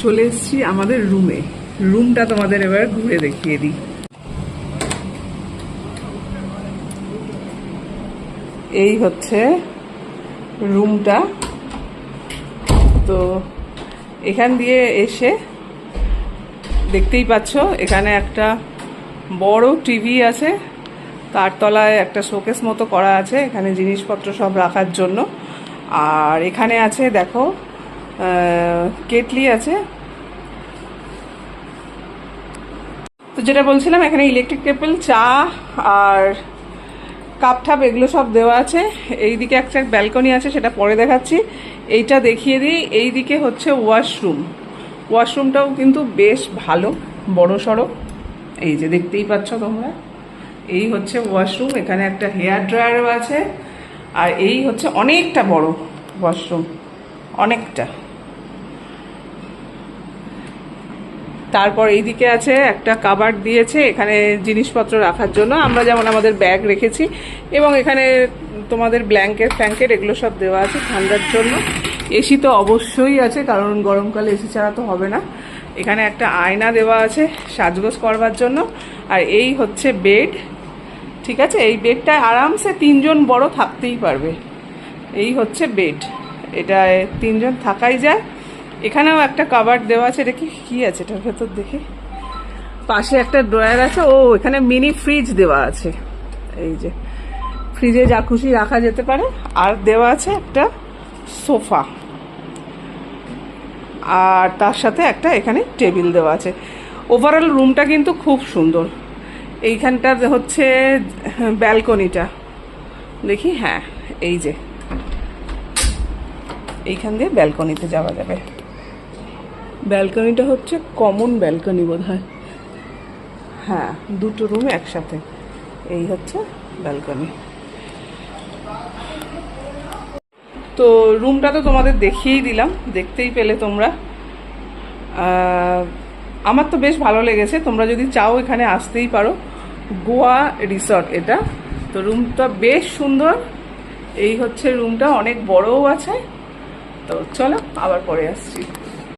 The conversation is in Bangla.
চলে এসেছি আমাদের রুমে। রুমটা তোমাদের এবার ঘুরে দেখিয়ে দিই। এই হচ্ছে রুমটা। তো এখান দিয়ে এসে দেখতেই পাচ্ছ এখানে একটা বড় টিভি আছে, তার তলায় একটা শোকেস মতো করা আছে, এখানে জিনিসপত্র সব রাখার জন্য। আর এখানে আছে দেখো কেটলি আছে। তো যেটা বলছিলাম, এখানে ইলেকট্রিক কেটল, চা আর কাপ ঠাপ এগুলো সব দেওয়া আছে। এইদিকে একটা ব্যালকনি আছে, সেটা পরে দেখাচ্ছি। এইটা দেখিয়ে দিই, এইদিকে হচ্ছে ওয়াশরুম। ওয়াশরুমটাও কিন্তু বেশ ভালো, বড় সড়ো। এই যে দেখতেই পাচ্ছ তোমরা, এই হচ্ছে ওয়াশরুম। এখানে একটা হেয়ার ড্রায়ারও আছে। আর এই হচ্ছে অনেকটা বড় ওয়াশরুম, অনেকটা। তারপর এইদিকে আছে একটা কাবার্ড দিয়েছে, এখানে জিনিসপত্র রাখার জন্য, আমরা যেমন আমাদের ব্যাগ রেখেছি। এবং এখানে তোমাদের ব্ল্যাঙ্কেট ফ্ল্যাঙ্কেট এগুলো সব দেওয়া আছে ঠান্ডার জন্য। এসি তো অবশ্যই আছে, কারণ গরমকালে এসি ছাড়া তো হবে না। এখানে একটা আয়না দেওয়া আছে সাজগোজ করবার জন্য। আর এই হচ্ছে বেড, ঠিক আছে। এই বেডটা আরামসে 3 জন বড় থাকতেই পারবে। এই হচ্ছে বেড, এটা 3 জন থাকাই যায়। এখানেও একটা কাভার্ড দেওয়া আছে। এটা কি আছে এটার ভেতর দেখি। পাশে একটা ড্রয়ার আছে। ও, এখানে মিনি ফ্রিজ দেওয়া আছে। এই যে ফ্রিজে যা খুশি রাখা যেতে পারে। আর দেওয়া আছে একটা সোফা, আর তার সাথে একটা এখানে টেবিল দেওয়া আছে। ওভারঅল রুমটা কিন্তু খুব সুন্দর। এইখানটা হচ্ছে ব্যালকনিটা দেখি। হ্যাঁ, এই যে এইখান দিয়ে ব্যালকনিতে যাওয়া যাবে। ব্যালকনিটা হচ্ছে কমন ব্যালকনি বোধহয়। হ্যাঁ, দুটো রুম একসাথে। এই হচ্ছে ব্যালকনি। তো রুমটা তো তোমাদের দেখিয়েই দিলাম, দেখতেই পেলে তোমরা। আমার তো বেশ ভালো লেগেছে। তোমরা যদি চাও এখানে আসতেই পারো। গোয়া রিসর্ট এটা। তো রুমটা বেশ সুন্দর। এই হচ্ছে রুমটা, অনেক বড়ও আছে। তো চলো আবার পরে আসছি।